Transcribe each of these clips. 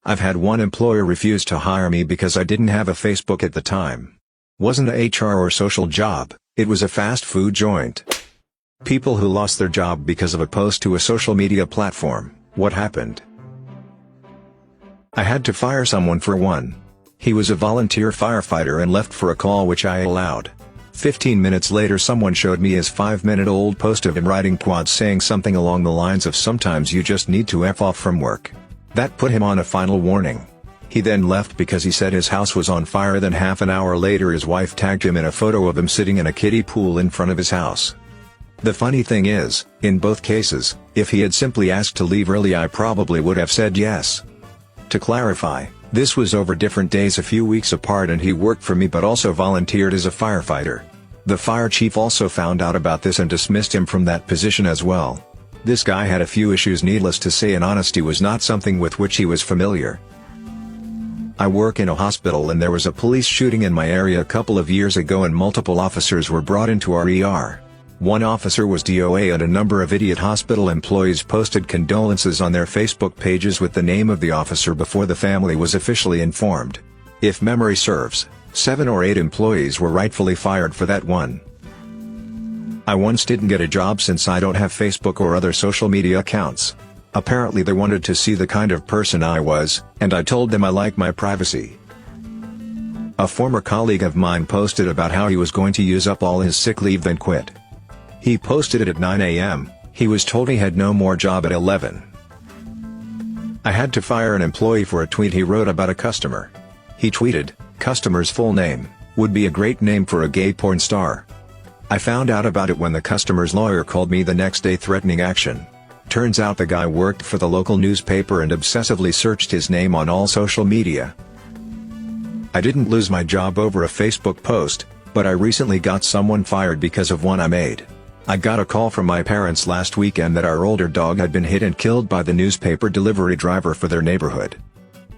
I've had one employer refuse to hire me because I didn't have a Facebook at the time. Wasn't a HR or social job, it was a fast food joint. People who lost their job because of a post to a social media platform, what happened? I had to fire someone for one. He was a volunteer firefighter and left for a call which I allowed. 15 minutes later someone showed me his 5-minute-old post of him riding quads saying something along the lines of "sometimes you just need to F off from work." That put him on a final warning. He then left because he said his house was on fire. Then half an hour later his wife tagged him in a photo of him sitting in a kiddie pool in front of his house. The funny thing is, in both cases, if he had simply asked to leave early I probably would have said yes. To clarify, this was over different days a few weeks apart and he worked for me but also volunteered as a firefighter. The fire chief also found out about this and dismissed him from that position as well. This guy had a few issues, needless to say, and honesty was not something with which he was familiar. I work in a hospital and there was a police shooting in my area a couple of years ago and multiple officers were brought into our ER. One officer was DOA and a number of idiot hospital employees posted condolences on their Facebook pages with the name of the officer before the family was officially informed. If memory serves, 7 or 8 employees were rightfully fired for that one. I once didn't get a job since I don't have Facebook or other social media accounts. Apparently they wanted to see the kind of person I was, and I told them I like my privacy. A former colleague of mine posted about how he was going to use up all his sick leave then quit. He posted it at 9 a.m., he was told he had no more job at 11. I had to fire an employee for a tweet he wrote about a customer. He tweeted, "Customer's full name, would be a great name for a gay porn star." I found out about it when the customer's lawyer called me the next day threatening action. Turns out the guy worked for the local newspaper and obsessively searched his name on all social media. I didn't lose my job over a Facebook post, but I recently got someone fired because of one I made. I got a call from my parents last weekend that our older dog had been hit and killed by the newspaper delivery driver for their neighborhood.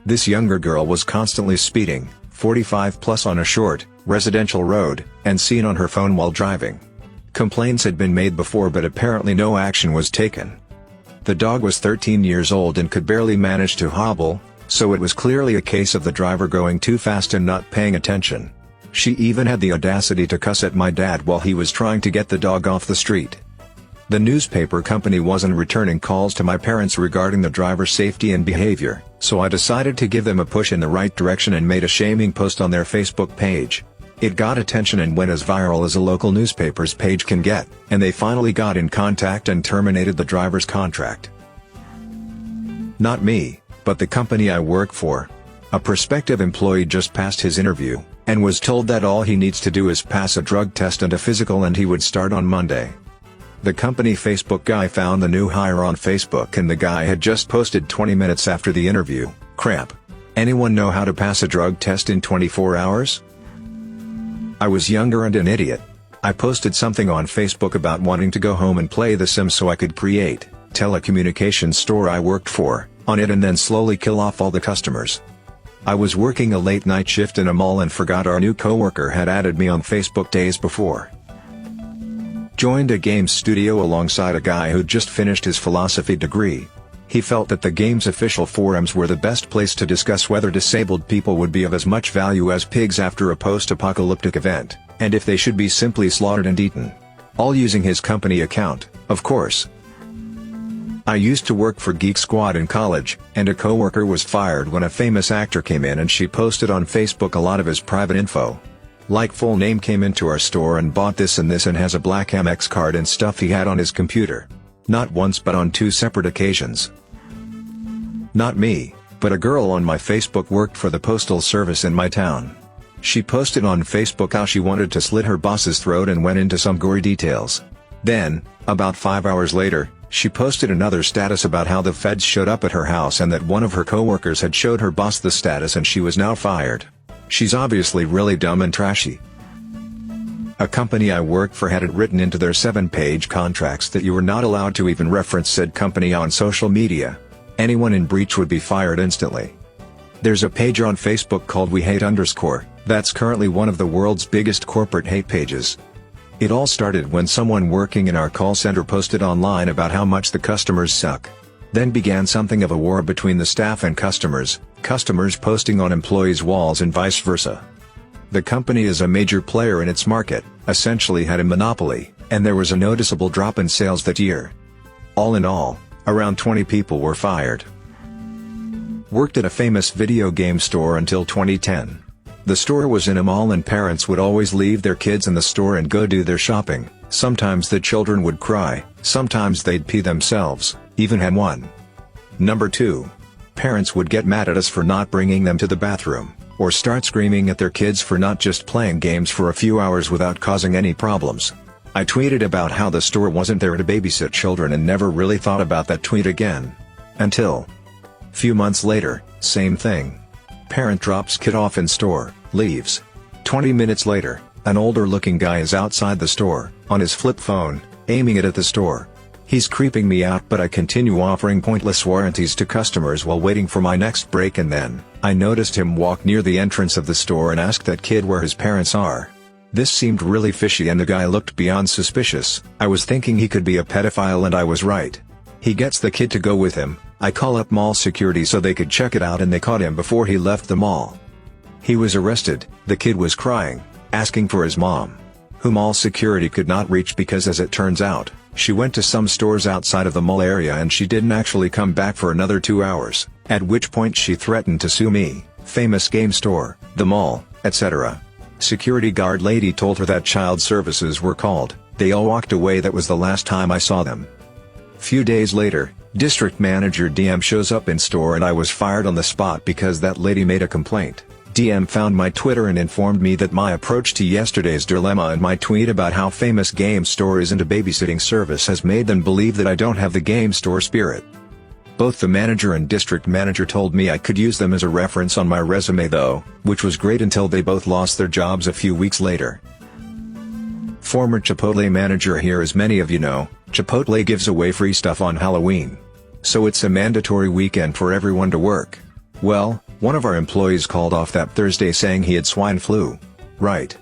This younger girl was constantly speeding, 45 plus on a short, residential road, and seen on her phone while driving. Complaints had been made before but apparently no action was taken. The dog was 13 years old and could barely manage to hobble, so it was clearly a case of the driver going too fast and not paying attention. She even had the audacity to cuss at my dad while he was trying to get the dog off the street. The newspaper company wasn't returning calls to my parents regarding the driver's safety and behavior, so I decided to give them a push in the right direction and made a shaming post on their Facebook page. It got attention and went as viral as a local newspaper's page can get, and they finally got in contact and terminated the driver's contract. Not me, but the company I work for. A prospective employee just passed his interview, and was told that all he needs to do is pass a drug test and a physical and he would start on Monday. The company Facebook guy found the new hire on Facebook and the guy had just posted 20 minutes after the interview, "Crap. Anyone know how to pass a drug test in 24 hours? I was younger and an idiot. I posted something on Facebook about wanting to go home and play The Sims so I could create telecommunications store I worked for on it and then slowly kill off all the customers. I was working a late night shift in a mall and forgot our new coworker had added me on Facebook days before. Joined a games studio alongside a guy who'd just finished his philosophy degree. He felt that the game's official forums were the best place to discuss whether disabled people would be of as much value as pigs after a post-apocalyptic event, and if they should be simply slaughtered and eaten. All using his company account, of course. I used to work for Geek Squad in college, and a coworker was fired when a famous actor came in and she posted on Facebook a lot of his private info. Like full name came into our store and bought this and has a black Amex card and stuff he had on his computer. Not once but on 2 separate occasions. Not me, but a girl on my Facebook worked for the postal service in my town. She posted on Facebook how she wanted to slit her boss's throat and went into some gory details. Then, about 5 hours later, she posted another status about how the feds showed up at her house and that one of her coworkers had showed her boss the status and she was now fired. She's obviously really dumb and trashy. A company I work for had it written into their 7-page contracts that you were not allowed to even reference said company on social media. Anyone in breach would be fired instantly. There's a page on Facebook called We Hate _ that's currently one of the world's biggest corporate hate pages. It all started when someone working in our call center posted online about how much the customers suck. Then began something of a war between the staff and customers, customers posting on employees' walls and vice versa. The company is a major player in its market, essentially had a monopoly, and there was a noticeable drop in sales that year. All in all, around 20 people were fired. Worked at a famous video game store until 2010. The store was in a mall and parents would always leave their kids in the store and go do their shopping. Sometimes the children would cry, sometimes they'd pee themselves, even had one. Number 2. Parents would get mad at us for not bringing them to the bathroom, or start screaming at their kids for not just playing games for a few hours without causing any problems. I tweeted about how the store wasn't there to babysit children and never really thought about that tweet again. Until few months later, same thing. Parent drops kid off in store, leaves. 20 minutes later, an older looking guy is outside the store, on his flip phone, aiming it at the store. He's creeping me out, but I continue offering pointless warranties to customers while waiting for my next break, and then I noticed him walk near the entrance of the store and ask that kid where his parents are. This seemed really fishy and the guy looked beyond suspicious. I was thinking he could be a pedophile and I was right. He gets the kid to go with him. I call up mall security so they could check it out and they caught him before he left the mall. He was arrested. The kid was crying, asking for his mom, who mall security could not reach because, as it turns out, she went to some stores outside of the mall area and she didn't actually come back for another 2 hours, at which point she threatened to sue me, famous game store, the mall, etc. Security guard lady told her that child services were called. They all walked away. That was the last time I saw them. Few days later, district manager DM shows up in store and I was fired on the spot because that lady made a complaint. DM found my Twitter and informed me that my approach to yesterday's dilemma and my tweet about how famous game store isn't a babysitting service has made them believe that I don't have the game store spirit. Both the manager and district manager told me I could use them as a reference on my resume though, which was great until they both lost their jobs a few weeks later. Former Chipotle manager here. As many of you know, Chipotle gives away free stuff on Halloween. So it's a mandatory weekend for everyone to work. Well, one of our employees called off that Thursday saying he had swine flu. Right.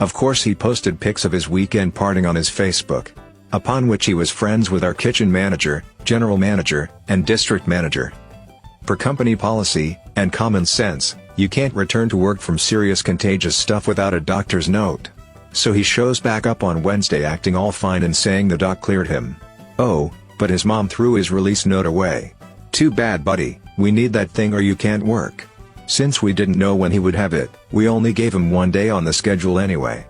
Of course he posted pics of his weekend partying on his Facebook. Upon which he was friends with our kitchen manager, general manager, and district manager. Per company policy, and common sense, you can't return to work from serious contagious stuff without a doctor's note. So he shows back up on Wednesday acting all fine and saying the doc cleared him. Oh, but his mom threw his release note away. Too bad, buddy, we need that thing or you can't work. Since we didn't know when he would have it, we only gave him 1 day on the schedule anyway.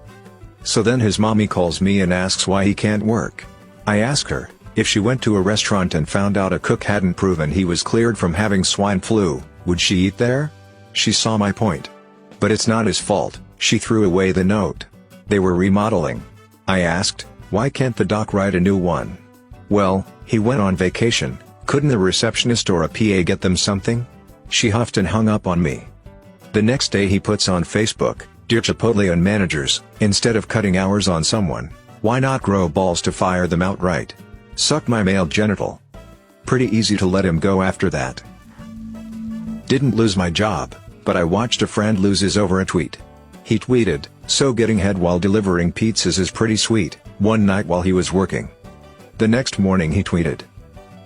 So then his mommy calls me and asks why he can't work. I ask her, if she went to a restaurant and found out a cook hadn't proven he was cleared from having swine flu, would she eat there? She saw my point. But it's not his fault, she threw away the note. They were remodeling. I asked, why can't the doc write a new one? Well, he went on vacation, couldn't the receptionist or a PA get them something? She huffed and hung up on me. The next day he puts on Facebook, Dear Chipotle and managers, instead of cutting hours on someone, why not grow balls to fire them outright? Suck my male genital. Pretty easy to let him go after that. Didn't lose my job, but I watched a friend lose his over a tweet. He tweeted, so getting head while delivering pizzas is pretty sweet, one night while he was working. The next morning he tweeted,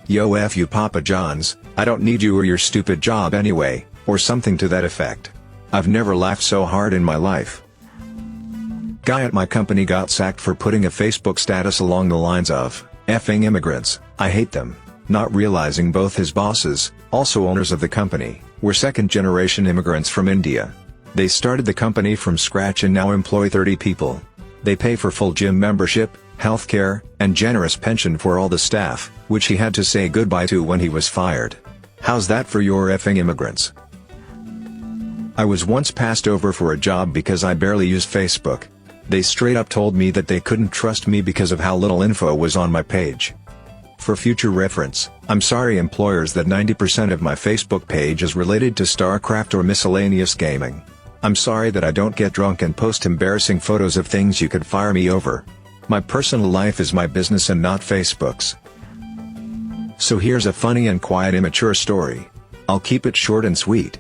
Yo F you Papa John's, I don't need you or your stupid job anyway, or something to that effect. I've never laughed so hard in my life. Guy at my company got sacked for putting a Facebook status along the lines of, effing immigrants, I hate them, not realizing both his bosses, also owners of the company, were second-generation immigrants from India. They started the company from scratch and now employ 30 people. They pay for full gym membership, healthcare, and generous pension for all the staff, which he had to say goodbye to when he was fired. How's that for your effing immigrants? I was once passed over for a job because I barely used Facebook. They straight up told me that they couldn't trust me because of how little info was on my page. For future reference, I'm sorry employers that 90% of my Facebook page is related to StarCraft or miscellaneous gaming. I'm sorry that I don't get drunk and post embarrassing photos of things you could fire me over. My personal life is my business and not Facebook's. So here's a funny and quiet immature story. I'll keep it short and sweet.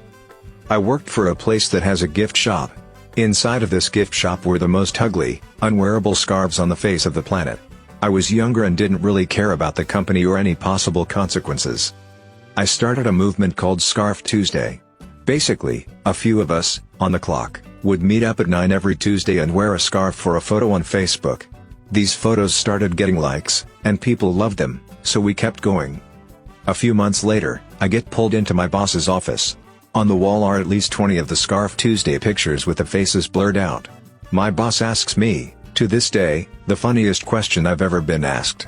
I worked for a place that has a gift shop. Inside of this gift shop were the most ugly, unwearable scarves on the face of the planet. I was younger and didn't really care about the company or any possible consequences. I started a movement called Scarf Tuesday. Basically, a few of us, on the clock, would meet up at 9 every Tuesday and wear a scarf for a photo on Facebook. These photos started getting likes, and people loved them, so we kept going. A few months later, I get pulled into my boss's office. On the wall are at least 20 of the Scarf Tuesday pictures with the faces blurred out. My boss asks me, to this day, the funniest question I've ever been asked.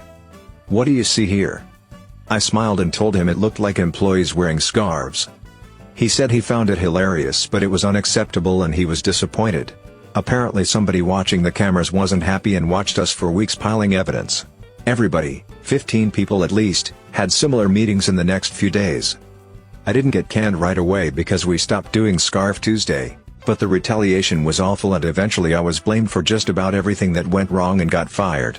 "What do you see here?" I smiled and told him it looked like employees wearing scarves. He said he found it hilarious but it was unacceptable and he was disappointed. Apparently somebody watching the cameras wasn't happy and watched us for weeks piling evidence. Everybody, 15 people at least, had similar meetings in the next few days. I didn't get canned right away because we stopped doing Scarf Tuesday, but the retaliation was awful and eventually I was blamed for just about everything that went wrong and got fired.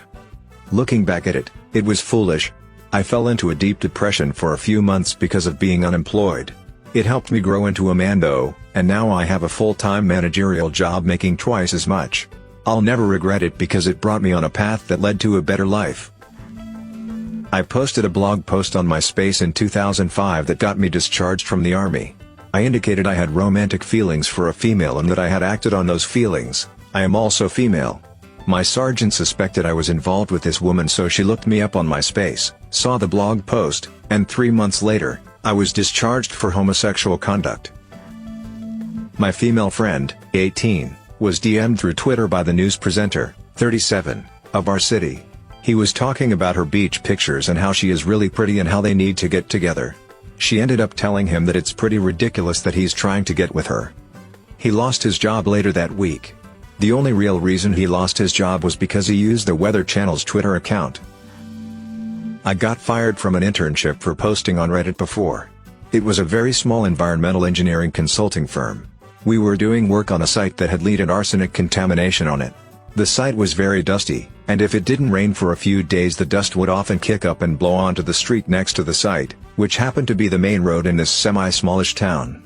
Looking back at it, it was foolish. I fell into a deep depression for a few months because of being unemployed. It helped me grow into a man though, and now I have a full-time managerial job making twice as much. I'll never regret it because it brought me on a path that led to a better life. I posted a blog post on MySpace in 2005 that got me discharged from the army. I indicated I had romantic feelings for a female and that I had acted on those feelings. I am also female. My sergeant suspected I was involved with this woman, so she looked me up on MySpace, saw the blog post, and 3 months later, I was discharged for homosexual conduct. My female friend, 18, was DM'd through Twitter by the news presenter, 37, of our city. He was talking about her beach pictures and how she is really pretty and how they need to get together. She ended up telling him that it's pretty ridiculous that he's trying to get with her. He lost his job later that week. The only real reason he lost his job was because he used the Weather Channel's Twitter account. I got fired from an internship for posting on Reddit before. It was a very small environmental engineering consulting firm. We were doing work on a site that had lead and arsenic contamination on it. The site was very dusty, and if it didn't rain for a few days the dust would often kick up and blow onto the street next to the site, which happened to be the main road in this semi-smallish town.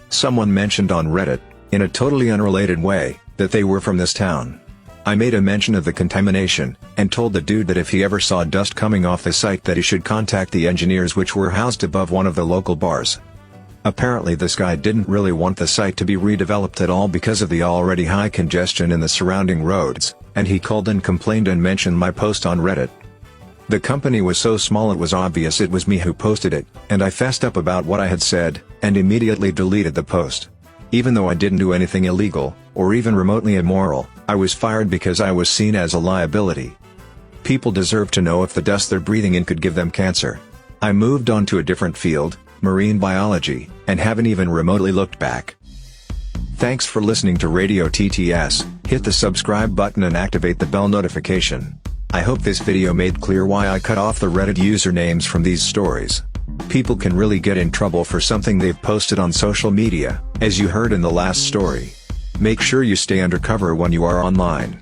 Someone mentioned on Reddit, in a totally unrelated way, that they were from this town. I made a mention of the contamination, and told the dude that if he ever saw dust coming off the site that he should contact the engineers which were housed above one of the local bars. Apparently this guy didn't really want the site to be redeveloped at all because of the already high congestion in the surrounding roads, and he called and complained and mentioned my post on Reddit. The company was so small it was obvious it was me who posted it, and I fessed up about what I had said, and immediately deleted the post. Even though I didn't do anything illegal, or even remotely immoral, I was fired because I was seen as a liability. People deserve to know if the dust they're breathing in could give them cancer. I moved on to a different field, marine biology, and haven't even remotely looked back. Thanks for listening to Radio TTS. Hit the subscribe button and activate the bell notification. I hope this video made clear why I cut off the Reddit usernames from these stories. People can really get in trouble for something they've posted on social media, as you heard in the last story. Make sure you stay undercover when you are online.